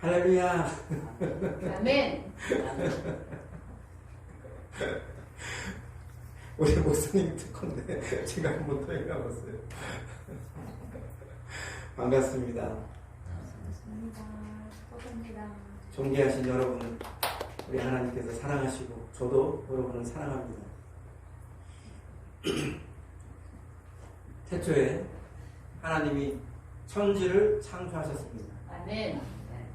할렐루야. 아멘. 우리 목사님 특건데 제가 한번 더 해가봤어요. 반갑습니다. 반갑습니다. 축복합니다. 존귀하신 여러분, 우리 하나님께서 사랑하시고 저도 여러분을 사랑합니다. 태초에 하나님이 천지를 창조하셨습니다. 아멘.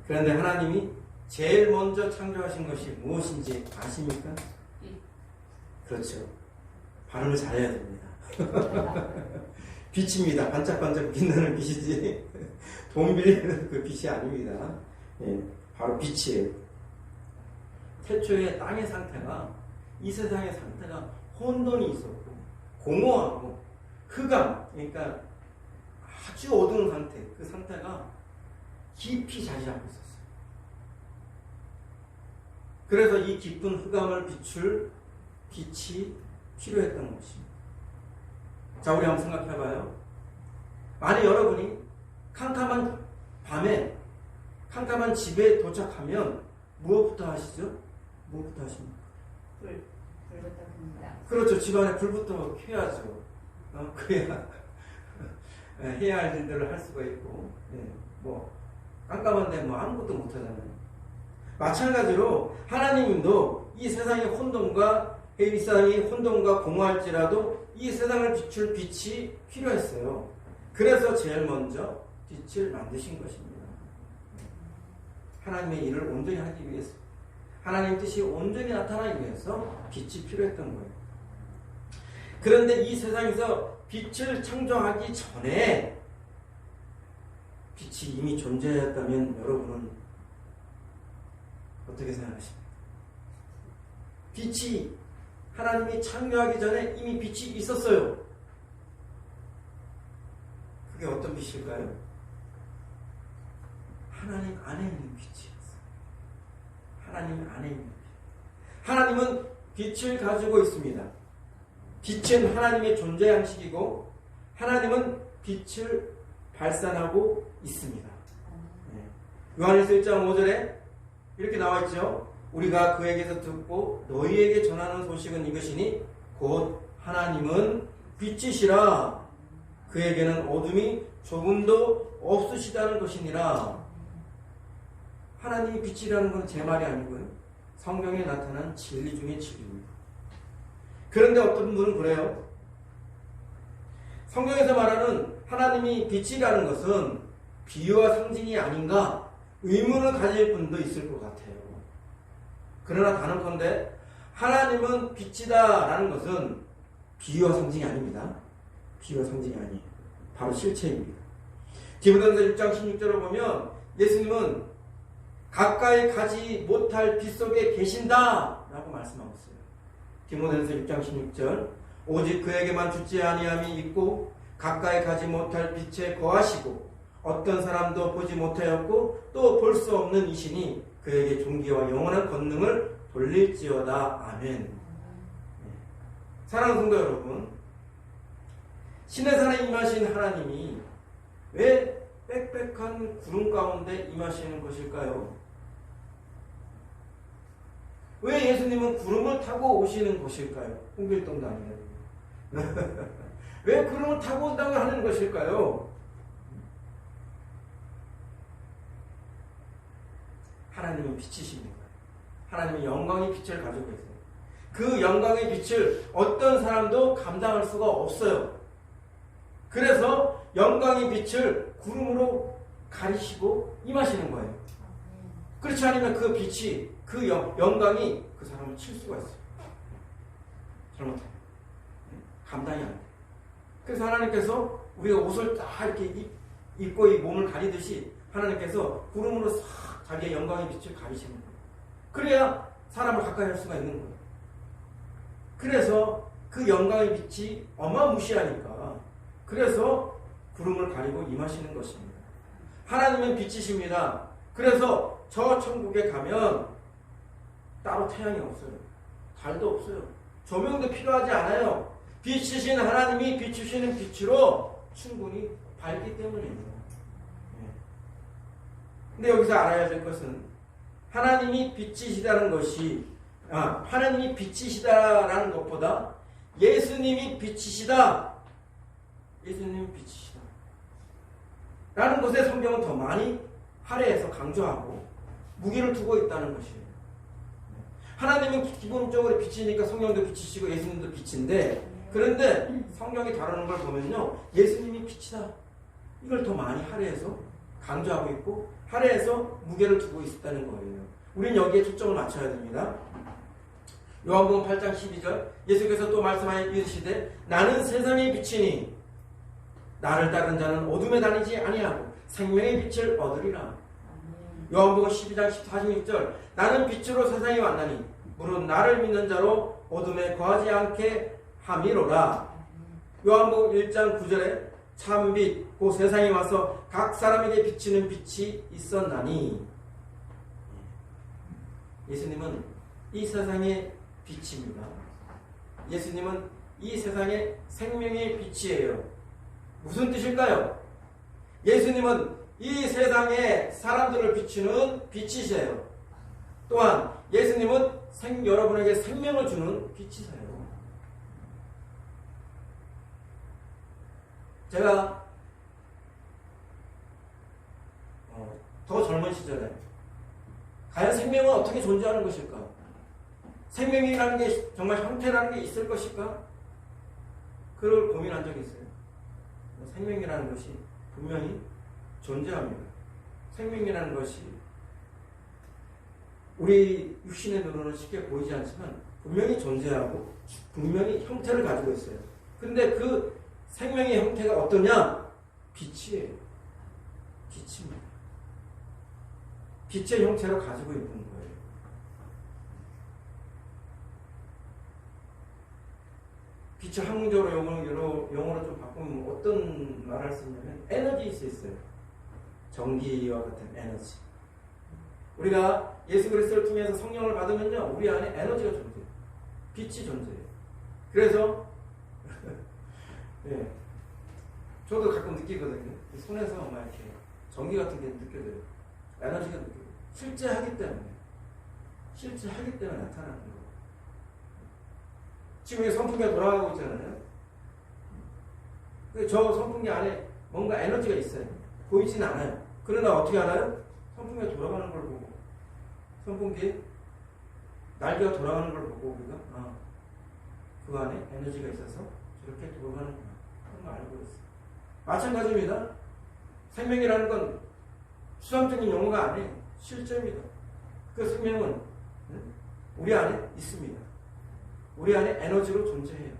그런데 하나님이 제일 먼저 창조하신 것이 무엇인지 아십니까? 그렇죠. 발음을 잘해야 됩니다. 빛입니다. 반짝반짝 빛나는 빛이지 돈 빌리는 그 빛이 아닙니다. 예, 바로 빛이에요. 태초에 땅의 상태가, 이 세상의 상태가 혼돈이 있었고 공허하고 흑암, 그러니까 아주 어두운 상태, 그 상태가 깊이 자리 잡고 있었어요. 그래서 이 깊은 흑암을 비출 빛이 필요했던 것입니다. 자, 우리 한번 생각해봐요. 만약 여러분이 캄캄한 밤에 캄캄한 집에 도착하면 무엇부터 하시죠? 무엇부터 하십니까? 불부터 봅니다. 그렇죠. 집안에 불부터 켜야죠. 그래야 해야 할 일들을 할 수가 있고, 뭐 깜깜한데 뭐 아무것도 못하잖아요. 마찬가지로 하나님도 이 세상의 혼돈과 이 세상이 혼돈과 공허할지라도 이 세상을 비출 빛이 필요했어요. 그래서 제일 먼저 빛을 만드신 것입니다. 하나님의 일을 온전히 하기 위해서, 하나님의 뜻이 온전히 나타나기 위해서 빛이 필요했던 거예요. 그런데 이 세상에서 빛을 창조하기 전에 빛이 이미 존재했다면 여러분은 어떻게 생각하십니까? 빛이 하나님이 창조하기 전에 이미 빛이 있었어요. 그게 어떤 빛일까요? 하나님 안에 있는 빛이었어요. 하나님 안에 있는 빛. 하나님은 빛을 가지고 있습니다. 빛은 하나님의 존재 양식이고 하나님은 빛을 발산하고 있습니다. 요한일서 1장 5절에 이렇게 나와 있죠. 우리가 그에게서 듣고 너희에게 전하는 소식은 이것이니 곧 하나님은 빛이시라. 그에게는 어둠이 조금도 없으시다는 것이니라. 하나님이 빛이라는 건 제 말이 아니고요. 성경에 나타난 진리 중의 진리입니다. 그런데 어떤 분은 그래요. 성경에서 말하는 하나님이 빛이라는 것은 비유와 상징이 아닌가 의문을 가질 분도 있을 것 같아요. 그러나 단언컨대 하나님은 빛이다 라는 것은 비유와 상징이 아닙니다. 비유와 상징이 아니에요. 바로 실체입니다. 디모데전서 6장 16절을 보면 예수님은 가까이 가지 못할 빛 속에 계신다 라고 말씀하고 있어요. 디모데전서 6장 16절 오직 그에게만 주지 아니함이 있고 가까이 가지 못할 빛에 거하시고 어떤 사람도 보지 못하였고 또 볼 수 없는 이시니 그에게 존귀와 영원한 권능을 돌릴지어다. 아멘. 사랑하는 성도 여러분, 신의 산에 임하신 하나님이 왜 빽빽한 구름 가운데 임하시는 것일까요? 왜 예수님은 구름을 타고 오시는 것일까요? 홍길동도 아니에요. 왜 구름을 타고 온다고 하는 것일까요? 하나님은 빛이십니다. 하나님은 영광의 빛을 가지고 계세요. 그 영광의 빛을 어떤 사람도 감당할 수가 없어요. 그래서 영광의 빛을 구름으로 가리시고 임하시는 거예요. 그렇지 않으면 그 빛이, 그 영광이 그 사람을 칠 수가 있어요. 잘못하면 감당이 안 돼요. 그래서 하나님께서 우리가 옷을 딱 이렇게 입고 이 몸을 가리듯이 하나님께서 구름으로 싹 자기의 영광의 빛을 가리시는 거예요. 그래야 사람을 가까이 할 수가 있는 거예요. 그래서 그 영광의 빛이 어마무시하니까 그래서 구름을 가리고 임하시는 것입니다. 하나님은 빛이십니다. 그래서 저 천국에 가면 따로 태양이 없어요. 달도 없어요. 조명도 필요하지 않아요. 빛이신 하나님이 비추시는 빛으로 충분히 밝기 때문입니다. 근데 여기서 알아야 될 것은 하나님이 빛이시다는 것이 하나님이 빛이시다라는 것보다 예수님이 빛이시다. 예수님이 빛이시다. 라는 것에 성경은 더 많이 할애해서 강조하고 무게를 두고 있다는 것이에요. 하나님은 기본적으로 빛이니까 성령도 빛이시고 예수님도 빛인데 그런데 성경이 다루는 걸 보면요. 예수님이 빛이다. 이걸 더 많이 할애해서 강조하고 있고 할애해서 무게를 두고 있다는 거예요. 우리는 여기에 초점을 맞춰야 됩니다. 요한복음 8장 12절 예수께서 또 말씀하여 이르시되 나는 세상의 빛이니 나를 따르는 자는 어둠에 다니지 아니하고 생명의 빛을 얻으리라. 요한복음 12장 46절 나는 빛으로 세상에 왔나니 무릇 나를 믿는 자로 어둠에 거하지 않게 함이로라. 요한복음 1장 9절에 참빛 그 세상에 와서 각 사람에게 비치는 빛이 있었나니 예수님은 이 세상의 빛입니다. 예수님은 이 세상의 생명의 빛이에요. 무슨 뜻일까요? 예수님은 이 세상에 사람들을 비추는 빛이세요. 또한 예수님은 여러분에게 생명을 주는 빛이세요. 제가 더 젊은 시절에 과연 생명은 어떻게 존재하는 것일까? 생명이라는 게 정말 형태라는 게 있을 것일까? 그걸 고민한 적이 있어요. 생명이라는 것이 분명히 존재합니다. 생명이라는 것이 우리 육신의 눈으로는 쉽게 보이지 않지만 분명히 존재하고 분명히 형태를 가지고 있어요. 그런데 그 생명의 형태가 어떠냐? 빛이에요. 빛입니다. 빛의 형태로 가지고 있는 거예요. 빛을 학문적으로 용어로 좀 바꾸면 어떤 말을 할 수 있냐면 에너지일 수 있어요. 전기와 같은 에너지. 우리가 예수 그리스도를 통해서 성령을 받으면요, 우리 안에 에너지가 존재해요. 빛이 존재해요. 그래서 네, 저도 가끔 느끼거든요. 손에서 막 이렇게 전기 같은 게 느껴져요. 에너지가 느껴져요. 실제 하기 때문에 나타나는 거예요. 지금 이 선풍기가 돌아가고 있잖아요. 저 선풍기 안에 뭔가 에너지가 있어요. 보이진 않아요. 그러나 어떻게 알아요? 선풍기가 돌아가는 걸 보고, 선풍기에 날개가 돌아가는 걸 보고 우리가 그 안에 에너지가 있어서 저렇게 돌아가는구나 그런 걸 알고 있어요. 마찬가지입니다. 생명이라는 건 수상적인 용어가 아니에요. 실제입니다. 그 생명은 우리 안에 있습니다. 우리 안에 에너지로 존재해요.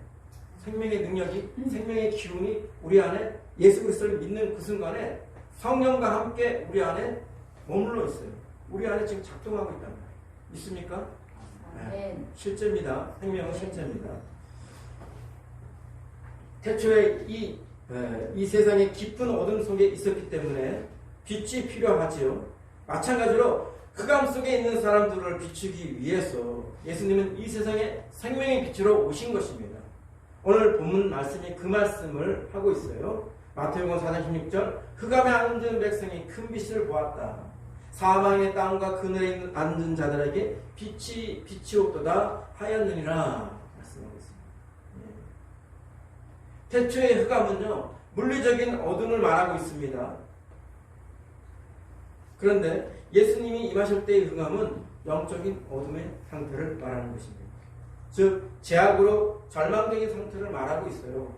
생명의 능력이, 생명의 기운이 우리 안에 예수 그리스도를 믿는 그 순간에 성령과 함께 우리 안에 머물러 있어요. 우리 안에 지금 작동하고 있단 말이에요. 있습니까? 네. 실제입니다. 생명은 실제입니다. 태초에 이 세상의 깊은 어둠 속에 있었기 때문에 빛이 필요하지요. 마찬가지로 흑암 속에 있는 사람들을 비추기 위해서 예수님은 이 세상에 생명의 빛으로 오신 것입니다. 오늘 본문 말씀이 그 말씀을 하고 있어요. 마태복음 4장 16절 흑암에 앉은 백성이 큰 빛을 보았다. 사망의 땅과 그늘에 앉은 자들에게 빛이 비치옵도다 하였느니라 말씀하고 있습니다. 태초의 흑암은요, 물리적인 어둠을 말하고 있습니다. 그런데 예수님이 임하실 때의 흑암은 영적인 어둠의 상태를 말하는 것입니다. 즉 죄악으로 절망적인 상태를 말하고 있어요.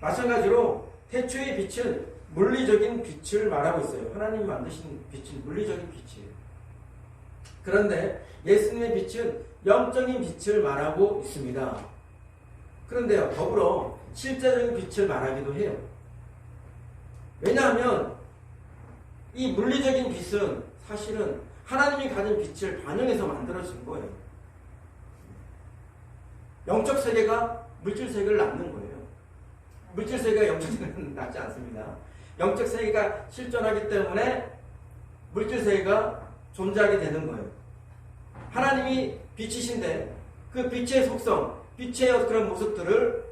마찬가지로 태초의 빛은 물리적인 빛을 말하고 있어요. 하나님 만드신 빛은 물리적인 빛이에요. 그런데 예수님의 빛은 영적인 빛을 말하고 있습니다. 그런데요, 더불어 실제적인 빛을 말하기도 해요. 왜냐하면 이 물리적인 빛은 사실은 하나님이 가진 빛을 반영해서 만들어진 거예요. 영적 세계가 물질 세계를 낳는 거예요. 물질 세계가 영적 세계를 낳지 않습니다. 영적 세계가 실존하기 때문에 물질 세계가 존재하게 되는 거예요. 하나님이 빛이신데 그 빛의 속성, 빛의 그런 모습들을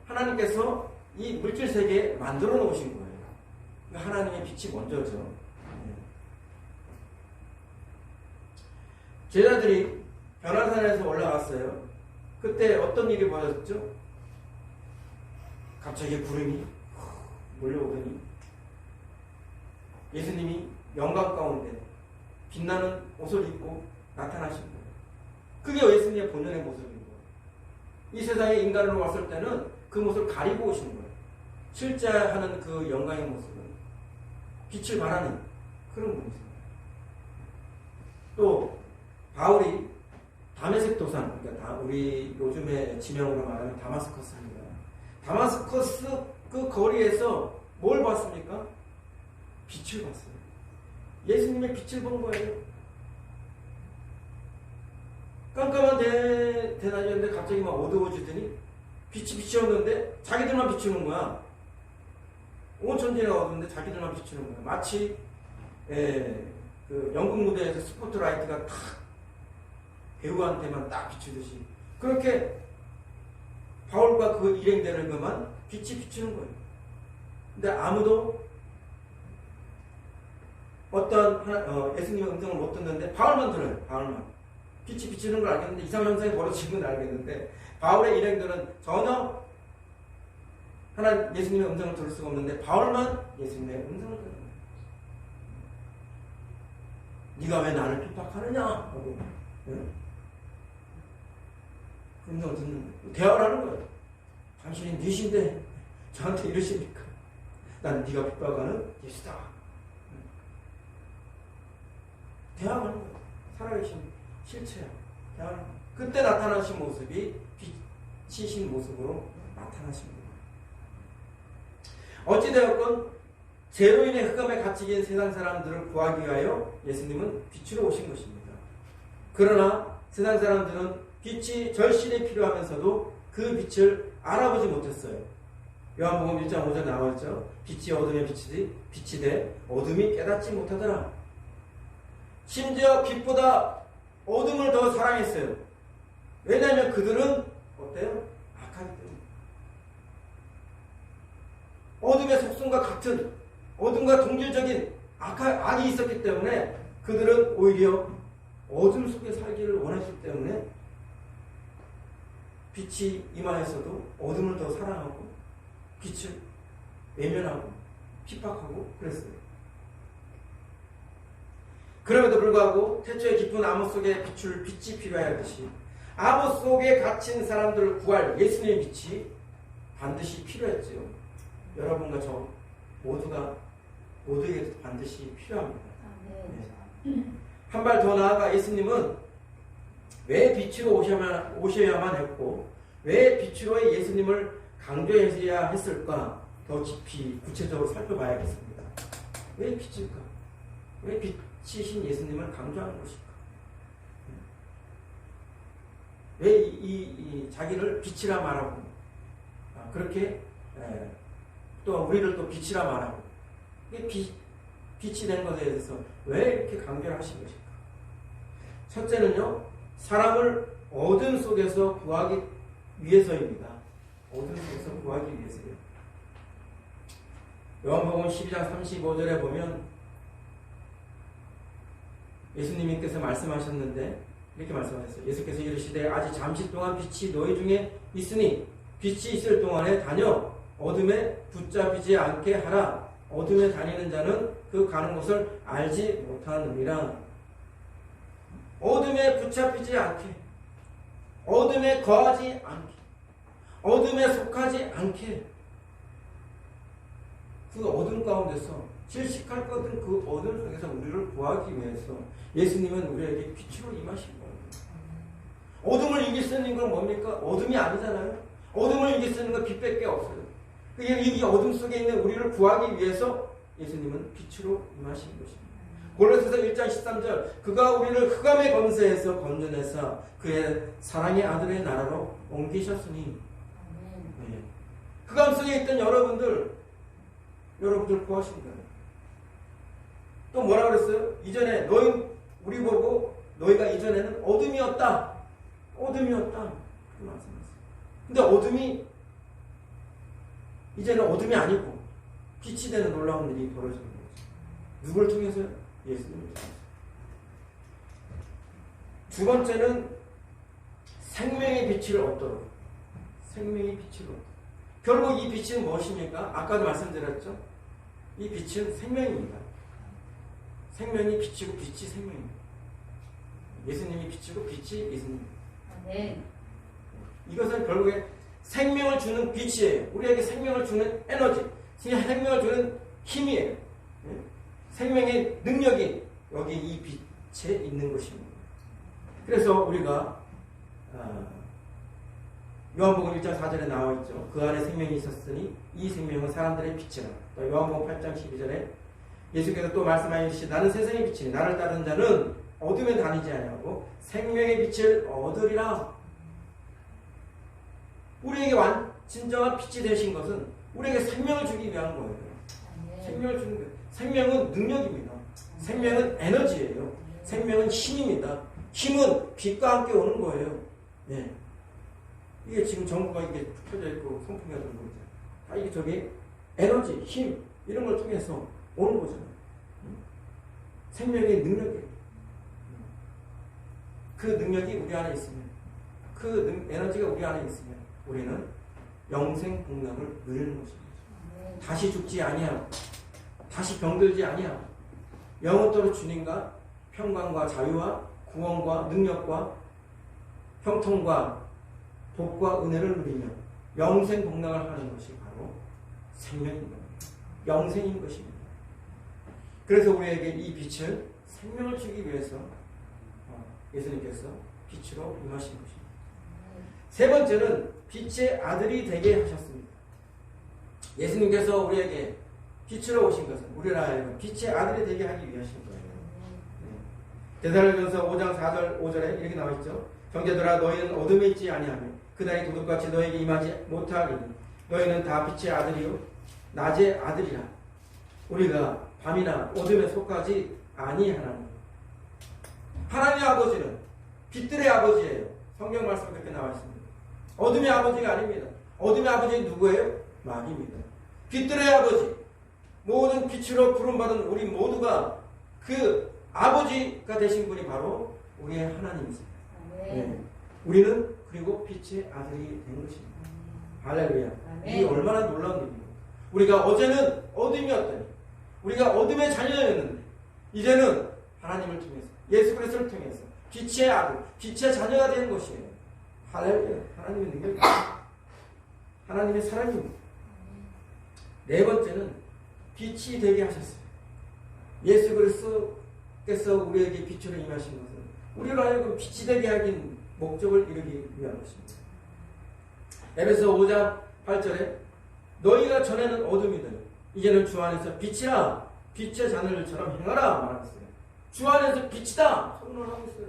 하나님께서 이 물질 세계에 만들어 놓으신 거예요. 하나님의 빛이 먼저죠. 제자들이 변화산에서 올라갔어요. 그때 어떤 일이 벌어졌죠? 갑자기 구름이 몰려오더니 예수님이 영광 가운데 빛나는 옷을 입고 나타나신 거예요. 그게 예수님의 본연의 모습인 거예요. 이 세상에 인간으로 왔을 때는 그 모습을 가리고 오신 거예요. 실제 하는 그 영광의 모습은 빛을 발하는 그런 모습입니다. 또 바울이 다메섹 도산, 그러니까 우리 요즘의 지명으로 말하면 다마스커스입니다. 다마스커스 그 거리에서 뭘 봤습니까? 빛을 봤어요. 예수님의 빛을 본 거예요. 깜깜한 대낮이었는데 갑자기 막 어두워지더니 빛이 비추었는데 자기들만 비추는 거야. 온 천지가 어두운데 자기들만 비추는 거야. 마치 그 연극 무대에서 스포트라이트가 탁 배우한테만 딱 비추듯이 그렇게 바울과 그 일행되는 것만 빛이 비추는 거예요. 근데 아무도 예수님의 음성을 못 듣는데 바울만 들어요. 바울만. 빛이 비추는 걸 알겠는데 이상현상이 벌어지는 걸 알겠는데 바울의 일행들은 전혀 예수님의 음성을 들을 수가 없는데 바울만 예수님의 음성을 들어요. 네가 왜 나를 핍박하느냐 하고 음성을 듣는 거예요. 대화를 하는 거예요. 당신이 뉘신데 저한테 이러십니까? 난 네가 핍박하는 예수다. 대화하는 거예요. 살아계신 실체야. 대화하는 거예요. 그때 나타나신 모습이 빛이신 모습으로 나타나신 거예요. 어찌되었건 죄로 인해 흑암에 갇히긴 세상 사람들을 구하기 위하여 예수님은 빛으로 오신 것입니다. 그러나 세상 사람들은 빛이 절실히 필요하면서도 그 빛을 알아보지 못했어요. 요한복음 1장 5절 나와있죠. 빛이 어둠에 빛이 돼 어둠이 깨닫지 못하더라. 심지어 빛보다 어둠을 더 사랑했어요. 왜냐하면 그들은 어때요? 악하기 때문에. 어둠의 속성과 같은 어둠과 동질적인 악이 있었기 때문에 그들은 오히려 어둠 속에 살기를 원했기 때문에 빛이 임하에서도 어둠을 더 사랑하고 빛을 외면하고 핍박하고 그랬어요. 그럼에도 불구하고 태초에 깊은 암흑 속에 비출 빛이 필요하듯이 암흑 속에 갇힌 사람들을 구할 예수님의 빛이 반드시 필요했지요. 여러분과 저 모두에게 반드시 필요합니다. 네. 한 발 더 나아가 예수님은 왜 빛으로 오셔야만 했고 왜 빛으로의 예수님을 강조해야 했을까? 더 깊이 구체적으로 살펴봐야겠습니다. 왜 빛일까? 왜 빛이신 예수님을 강조하는 것일까? 왜 이 자기를 빛이라 말하고 그렇게 또 우리를 또 빛이라 말하고 빛이 된 것에 대해서 왜 이렇게 강조를 하신 것일까? 첫째는요, 사람을 어둠 속에서 구하기 위해서입니다. 어둠 속에서 구하기 위해서요. 요한복음 12장 35절에 보면 예수님께서 말씀하셨는데 이렇게 말씀하셨어요. 예수께서 이르시되 아직 잠시 동안 빛이 너희 중에 있으니 빛이 있을 동안에 다녀 어둠에 붙잡히지 않게 하라. 어둠에 다니는 자는 그 가는 곳을 알지 못하느니라. 어둠에 붙잡히지 않게, 어둠에 거하지 않게, 어둠에 속하지 않게, 그 어둠 가운데서 질식할 것 같은 그 어둠 속에서 우리를 구하기 위해서 예수님은 우리에게 빛으로 임하신 거예요. 어둠을 이길 수 있는 건 뭡니까? 어둠이 아니잖아요. 어둠을 이길 수 있는 건 빛밖에 없어요. 이 어둠 속에 있는 우리를 구하기 위해서 예수님은 빛으로 임하신 것입니다. 골로새서 1장 13절 그가 우리를 흑암의 권세에서 건져내사 그의 사랑의 아들의 나라로 옮기셨으니 네. 흑암 속에 있던 여러분들 구하신 거예요. 또 뭐라 그랬어요? 이전에 우리 보고 너희가 이전에는 어둠이었다. 그렇게 말씀하셨어요. 근데 어둠이 이제는 어둠이 아니고 빛이 되는 놀라운 일이 벌어지는 거죠. 누굴 통해서요? 예수님을 통해서. 두 번째는 생명의 빛을 얻도록. 생명의 빛을 얻도록. 결국 이 빛은 무엇입니까? 아까도 말씀드렸죠. 이 빛은 생명입니다. 생명이 빛이고 빛이 생명입니다. 예수님이 빛이고 빛이 예수님입니다. 아멘. 이것은 결국에 생명을 주는 빛이에요. 우리에게 생명을 주는 에너지, 생명을 주는 힘이에요. 생명의 능력이 여기 이 빛에 있는 것입니다. 그래서 우리가 요한복음 1장 4절에 나와 있죠. 그 안에 생명이 있었으니 이 생명은 사람들의 빛이라. 또 요한복음 8장 12절에 예수께서 또 말씀하여 주시니 나는 세상의 빛이니 나를 따르는 자는 어둠에 다니지 아니하고 생명의 빛을 얻으리라. 우리에게 진정한 빛이 되신 것은 우리에게 생명을 주기 위한 거예요. 생명을 주는 거예요. 생명은 능력입니다. 생명은 에너지예요. 생명은 힘입니다. 힘은 빛과 함께 오는 거예요. 네. 이게 지금 전구가 이렇게 펴져 있고 선풍기가 들고 있잖아요. 다 이게 저기 에너지, 힘 이런 걸 통해서 오는 거잖아요. 생명의 능력이에요. 그 능력이 우리 안에 있으면, 그 에너지가 우리 안에 있으면 우리는 영생 복락을 누리는 것입니다. 다시 죽지 아니하고 다시 병들지 아니하고 영원토록 주님과 평강과 자유와 구원과 능력과 형통과 복과 은혜를 누리며 영생 복락을 하는 것이 바로 생명인 겁니다. 영생인 것입니다. 그래서 우리에게 이 빛을 생명을 주기 위해서 예수님께서 빛으로 임하신 것입니다. 세 번째는 빛의 아들이 되게 하셨습니다. 예수님께서 우리에게 빛으로 오신 것은 우리를 하여금 빛의 아들이 되게 하기 위하신 거예요. 데살로니가서 5장 4절 5절에 이렇게 나와 있죠. 형제들아 너희는 어둠에 있지 아니하며 그날이 도둑같이 너에게 임하지 못하리니 너희는 다 빛의 아들이요 낮의 아들이라. 우리가 밤이나 어둠에 속하지 아니하나니. 하나님의 아버지는 빛들의 아버지예요. 성경 말씀 그렇게 나와 있습니다. 어둠의 아버지가 아닙니다. 어둠의 아버지는 누구예요? 마귀입니다. 빛들의 아버지, 모든 빛으로 부름받은 우리 모두가 그 아버지가 되신 분이 바로 우리의 하나님이십니다. 네. 우리는 그리고 빛의 아들이 된 것입니다. 할렐루야. 이게 얼마나 놀라운 일입니까? 우리가 어제는 어둠이었더니 우리가 어둠의 자녀였는데 이제는 하나님을 통해서 예수 그리스도를 통해서 빛의 아들, 빛의 자녀가 된 것이에요. 할렐루야. 하나님의 능력입니다. 하나님의 사랑입니다. 네 번째는 빛이 되게 하셨어요. 예수 그리스도께서 우리에게 빛으로 임하신 것은 우리로 하여금 빛이 되게 하긴 목적을 이루기 위한 것입니다. 에베소 5장 8절에 너희가 전에는 어둠이더니 이제는 주 안에서 빛이라 빛의 자녀들처럼 행하라 말했어요. 주 안에서 빛이다 선언하고 있어요.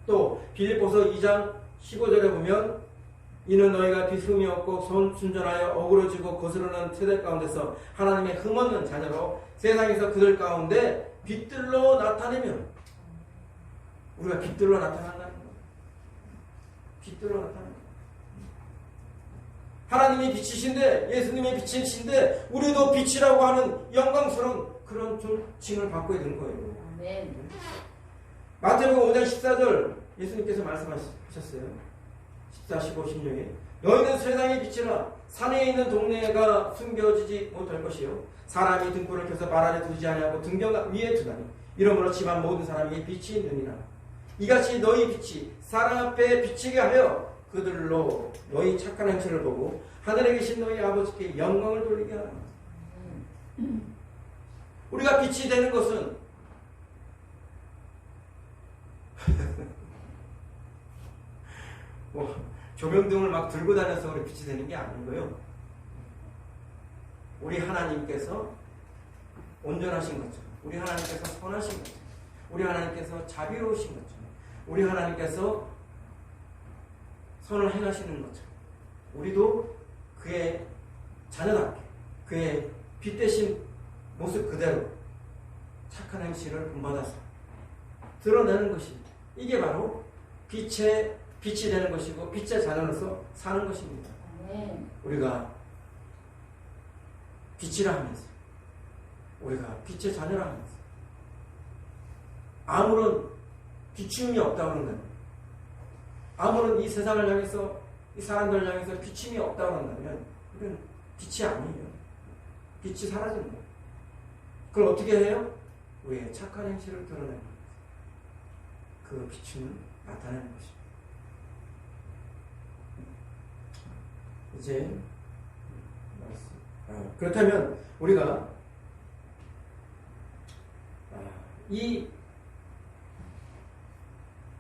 또 빌립보서 2장 15절에 보면 이는 너희가 비스름이 없고 순전하여 어그러지고 거스르는 세대 가운데서 하나님의 흠없는 자녀로 세상에서 그들 가운데 빛들로 나타내면 우리가 빛들로 나타난다는 거예요. 빛들로 나타나는 거예요. 하나님이 빛이신데 예수님의 빛이신데 우리도 빛이라고 하는 영광스러운 그런 칭을 받고 있는 거예요. 아멘. 마태복음 5장 14절 예수님께서 말씀하셨어요. 14, 15, 16에 너희는 세상의 빛이라 산에 있는 동네가 숨겨지지 못할 것이요 사람이 등불을 켜서 발 아래 두지 아니하고 등경 위에 두다니 이러므로 집안 모든 사람에게 빛이 있느니라. 이같이 너희 빛이 사람 앞에 비치게 하여 그들로 너희 착한 행실을 보고 하늘에 계신 너희 아버지께 영광을 돌리게 하라. 우리가 빛이 되는 것은 조명등을 막 들고 다녀서 우리 빛이 되는 게 아니고요. 우리 하나님께서 온전하신 것처럼, 우리 하나님께서 선하신 것처럼, 우리 하나님께서 자비로우신 것처럼, 우리 하나님께서 선을 행하시는 것처럼 우리도 그의 자녀답게 그의 빛 대신 모습 그대로 착한 행실을 본받아서 드러내는 것입니다. 이게 바로 빛이 되는 것이고 빛의 자녀로서 사는 것입니다. 우리가 빛이라 하면서 우리가 빛의 자녀라 하면서 아무런 비춤이 없다고 하는 거예요. 아무런 이 세상을 향해서 이 사람들을 향해서 비춤이 없다고 한다면 이건 빛이 아니에요. 빛이 사라집니다. 그걸 어떻게 해요? 우리의 착한 행실을 드러내는 거예요. 그 비춤을 나타내는 것입니다. 이제 그렇다면 우리가 이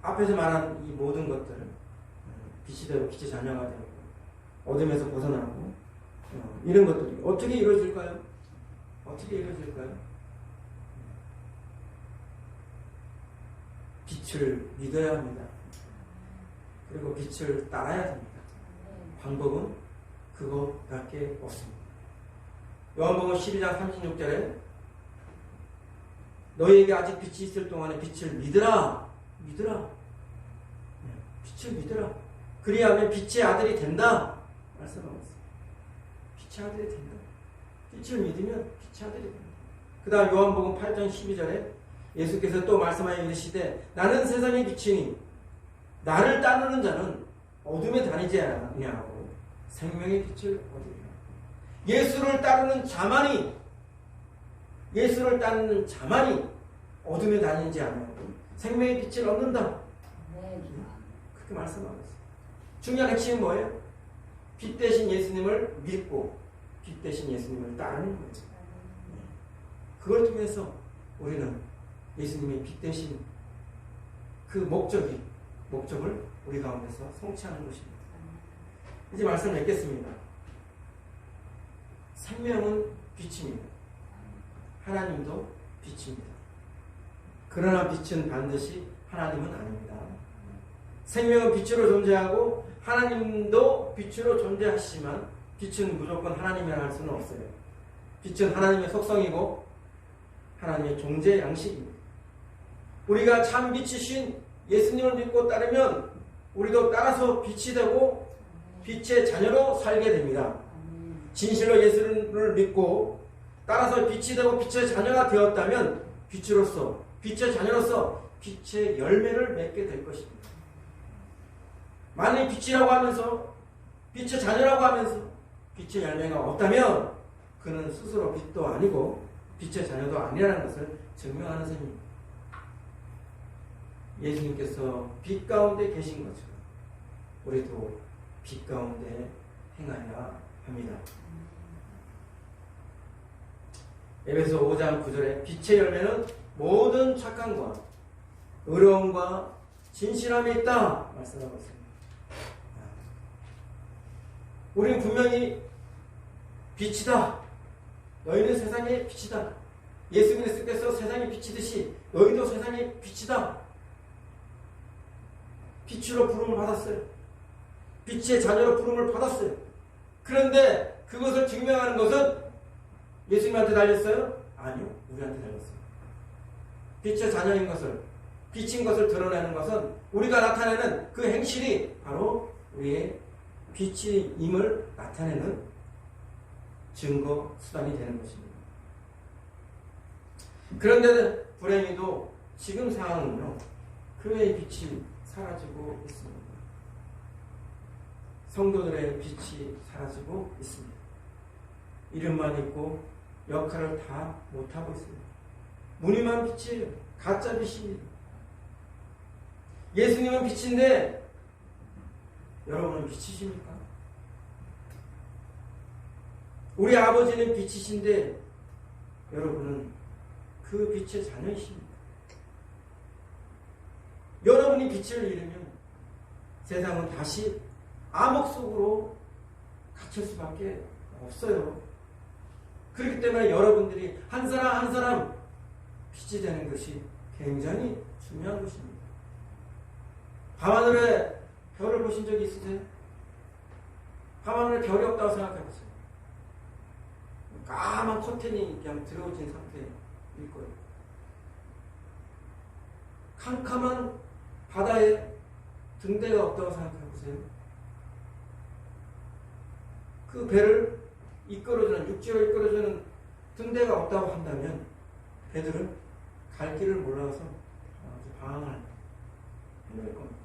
앞에서 말한 이 모든 것들을 빛이 되고 빛의 자녀가 되고 어둠에서 벗어나고 이런 것들이 어떻게 이루어질까요? 어떻게 이루어질까요? 빛을 믿어야 합니다. 그리고 빛을 따라야 됩니다. 방법은 그거밖에 없습니다. 요한복음 12장 36절에 너희에게 아직 빛이 있을 동안에 빛을 믿으라. 믿으라. 빛을 믿으라. 그리하면 빛의 아들이 된다. 말씀하고 있습니다. 빛의 아들이 된다. 빛을 믿으면 빛의 아들이 된다. 그 다음 요한복음 8장 12절에 예수께서 또 말씀하여 이르시되 나는 세상의 빛이니 나를 따르는 자는 어둠에 다니지 아니하고 생명의 빛을 얻으리라. 예수를 따르는 자만이 어둠에 다니지 아니하고 생명의 빛을 얻는다. 그렇게 말씀하고 있어요. 중요한 핵심은 뭐예요? 빛 대신 예수님을 믿고 빛 대신 예수님을 따르는 거죠. 그걸 통해서 우리는 예수님의 빛 대신 그 목적을 우리 가운데서 성취하는 것입니다. 이제 말씀을 맺겠습니다. 생명은 빛입니다. 하나님도 빛입니다. 그러나 빛은 반드시 하나님은 아닙니다. 생명은 빛으로 존재하고 하나님도 빛으로 존재하시지만 빛은 무조건 하나님이라 할 수는 없어요. 빛은 하나님의 속성이고 하나님의 존재 양식입니다. 우리가 참 빛이신 예수님을 믿고 따르면 우리도 따라서 빛이 되고 빛의 자녀로 살게 됩니다. 진실로 예수를 믿고 따라서 빛이 되고 빛의 자녀가 되었다면 빛으로서 빛의 자녀로서 빛의 열매를 맺게 될 것입니다. 만일 빛이라고 하면서 빛의 자녀라고 하면서 빛의 열매가 없다면 그는 스스로 빛도 아니고 빛의 자녀도 아니라는 것을 증명하는 셈입니다. 예수님께서 빛 가운데 계신 것처럼 우리도 빛 가운데 행하여야 합니다. 에베소 5장 9절에 빛의 열매는 모든 착함과 의로움과 진실함이 있다 말씀하고 있습니다. 우리는 분명히 빛이다. 너희는 세상의 빛이다. 예수 그리스도께서 세상의 빛이듯이 너희도 세상의 빛이다. 빛으로 부름을 받았어요. 빛의 자녀로 부름을 받았어요. 그런데 그것을 증명하는 것은 예수님한테 달렸어요? 아니요. 우리한테 달렸어요. 빛의 자녀인 것을, 빛인 것을 드러내는 것은 우리가 나타내는 그 행실이 바로 우리의 빛임을 나타내는 증거, 수단이 되는 것입니다. 그런데 불행히도 지금 상황은요, 교회의 빛이 사라지고 있습니다. 성도들의 빛이 사라지고 있습니다. 이름만 있고 역할을 다 못하고 있습니다. 무늬만 빛이에요. 가짜 빛입니다. 예수님은 빛인데 여러분은 빛이십니까? 우리 아버지는 빛이신데 여러분은 그 빛의 자녀이십니다. 여러분이 빛을 잃으면 세상은 다시 암흑 속으로 갇힐 수밖에 없어요. 그렇기 때문에 여러분들이 한 사람 한 사람 빛이 되는 것이 굉장히 중요한 것입니다. 밤하늘에 별을 보신 적이 있으세요? 밤하늘에 별이 없다고 생각해보세요. 까만 커튼이 그냥 들어오진 상태일 거예요. 캄캄한 바다에 등대가 없다고 생각해보세요. 그 배를 이끌어주는, 육지로 이끌어주는 등대가 없다고 한다면 배들은 갈 길을 몰라서 방황을 해낼 겁니다.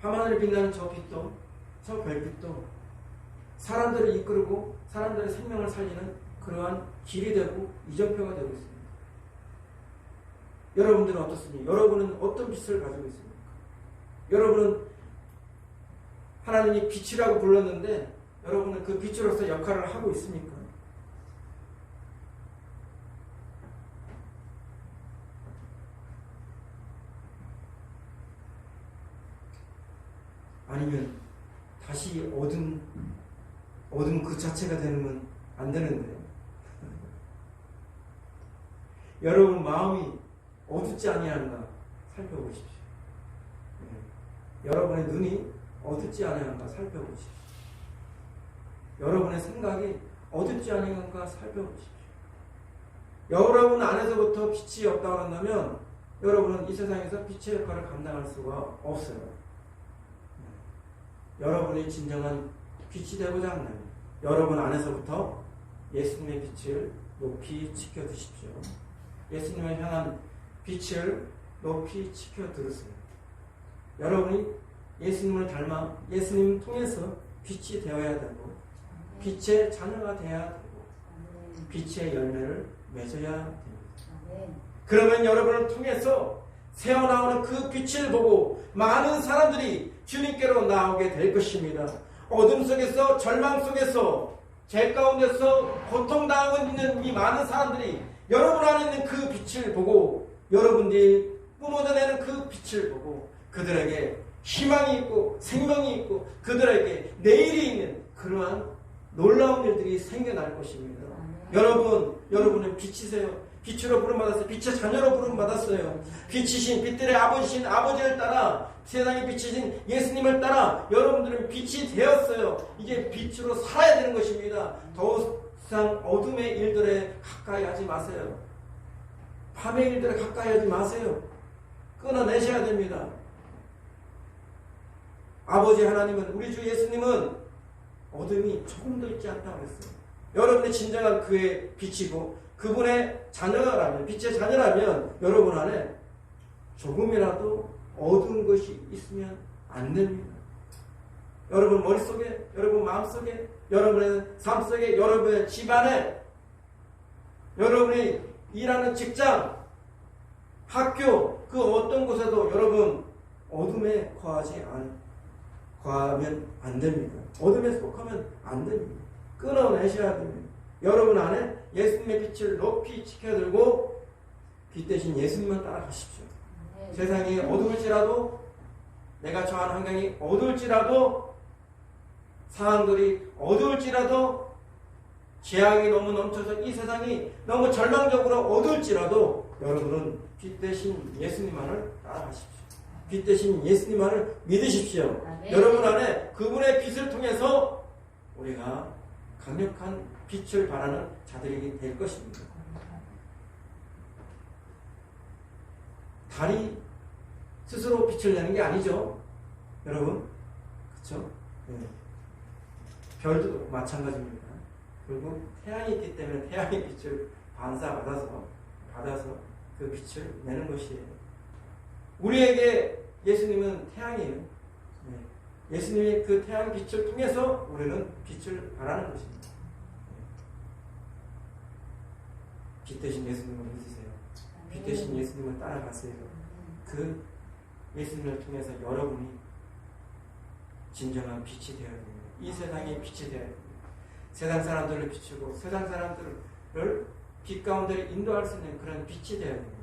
밤하늘에 빛나는 저 빛도, 저 별빛도 사람들을 이끌고 사람들의 생명을 살리는 그러한 길이 되고 이정표가 되고 있습니다. 여러분들은 어떻습니까? 여러분은 어떤 빛을 가지고 있습니까? 여러분은 하나님이 빛이라고 불렀는데 여러분은 그 빛으로서 역할을 하고 있습니까? 아니면 다시 어둠 그 자체가 되면 안 되는데요. 여러분 마음이 어둡지 아니한가 살펴보십시오. 여러분의 눈이 어둡지 아니한가 살펴보십시오. 여러분의 생각이 어둡지 아니한가 살펴보십시오. 여러분 안에서부터 빛이 없다고 한다면 여러분은 이 세상에서 빛의 역할을 감당할 수가 없어요. 여러분이 진정한 빛이 되고자 한다면 여러분 안에서부터 예수님의 빛을 높이 지켜드십시오. 예수님을 향한 빛을 높이 지켜드으세요. 여러분이 예수님을 닮아 예수님 통해서 빛이 되어야 되고 빛의 자녀가 되어야 되고 빛의 열매를 맺어야 됩니다. 그러면 여러분을 통해서 새어나오는 그 빛을 보고 많은 사람들이 주님께로 나오게 될 것입니다. 어둠 속에서 절망 속에서 죄 가운데서 고통당하고 있는 이 많은 사람들이 여러분 안에 있는 그 빛을 보고 여러분들이 뿜어내는 그 빛을 보고 그들에게 희망이 있고 생명이 있고 그들에게 내일이 있는 그러한 놀라운 일들이 생겨날 것입니다. 여러분은 빛이세요. 빛으로 부름받았어요. 빛의 자녀로 부름받았어요. 빛이신 빛들의 아버지신 아버지를 따라 세상에 빛이신 예수님을 따라 여러분들은 빛이 되었어요. 이제 빛으로 살아야 되는 것입니다. 더 이상 어둠의 일들에 가까이 하지 마세요. 밤의 일들에 가까이 하지 마세요. 끊어내셔야 됩니다. 아버지 하나님은 우리 주 예수님은 어둠이 조금도 있지 않다고 했어요. 여러분의 진정한 그의 빛이고 그분의 자녀라면 빛의 자녀라면 여러분 안에 조금이라도 어두운 것이 있으면 안 됩니다. 여러분 머릿속에, 여러분 마음속에, 여러분의 삶속에, 여러분의 집안에, 여러분이 일하는 직장, 학교, 그 어떤 곳에도 여러분 어둠에 거하면 안 됩니다. 어둠에 속하면 안 됩니다. 끊어내셔야 됩니다. 여러분 안에 예수님의 빛을 높이 지켜들고 빛 대신 예수님만 따라가십시오. 세상이 어두울지라도 내가 처한 환경이 어두울지라도 상황들이 어두울지라도 재앙이 너무 넘쳐서 이 세상이 너무 절망적으로 어두울지라도 여러분은 빛 대신 예수님만을 따라가십시오. 빛 대신 예수님만을 믿으십시오. 여러분 안에 그분의 빛을 통해서 우리가 강력한 빛을 발하는 자들이 될 것입니다. 달이 스스로 빛을 내는 게 아니죠. 여러분. 그렇죠? 네. 별도 마찬가지입니다. 그리고 태양이 있기 때문에 태양의 빛을 반사받아서 그 빛을 내는 것이에요. 우리에게 예수님은 태양이에요. 네. 예수님의 그 태양 빛을 통해서 우리는 빛을 발하는 것입니다. 빛 대신 예수님을 믿으세요. 빛 대신 예수님을 따라가세요. 그 예수님을 통해서 여러분이 진정한 빛이 되어야 됩니다. 이 세상의 빛이 되어야 됩니다. 세상 사람들을 비추고 세상 사람들을 빛 가운데 인도할 수 있는 그런 빛이 되어야 됩니다.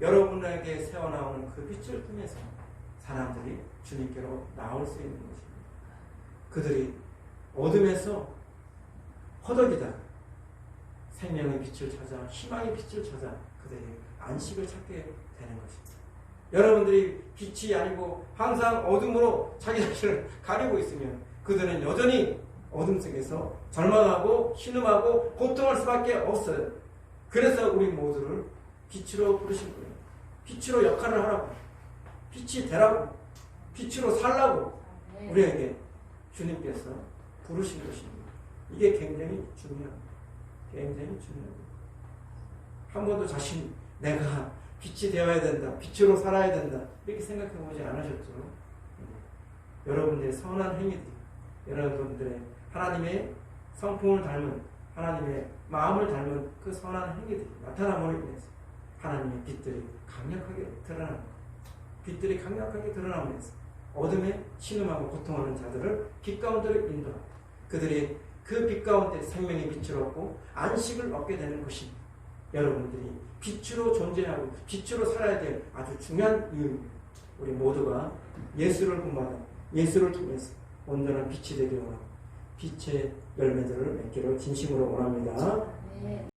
여러분에게 새어나오는 그 빛을 통해서 사람들이 주님께로 나올 수 있는 것입니다. 그들이 어둠에서 허덕이다 생명의 빛을 찾아 희망의 빛을 찾아 그들이 안식을 찾게 되는 것입니다. 여러분들이 빛이 아니고 항상 어둠으로 자기 자신을 가리고 있으면 그들은 여전히 어둠 속에서 절망하고 신음하고 고통할 수밖에 없어요. 그래서 우리 모두를 빛으로 부르신 거예요. 빛으로 역할을 하라고, 빛이 되라고, 빛으로 살라고 우리에게 주님께서 부르신 것입니다. 이게 굉장히 중요합니다. 굉장히 중요합니다. 한 번도 내가 빛이 되어야 된다, 빛으로 살아야 된다 이렇게 생각해 보지 않으셨죠? 여러분들의 선한 행위들, 여러분들의 하나님의 성품을 닮은, 하나님의 마음을 닮은 그 선한 행위들이 나타남으로 인해서 하나님의 빛들이 강력하게 드러나는 것, 빛들이 강력하게 드러나면서 어둠에 신음하고 고통하는 자들을 빛 가운데로 인도하고 그들이 그 빛 가운데 생명의 빛을 얻고 안식을 얻게 되는 것입니다. 여러분들이 빛으로 존재하고 빛으로 살아야 될 아주 중요한 이유입니다. 우리 모두가 예수를 본받아 예수를 통해서 온전한 빛이 되기를 원하고 빛의 열매들을 맺기를 진심으로 원합니다. 네.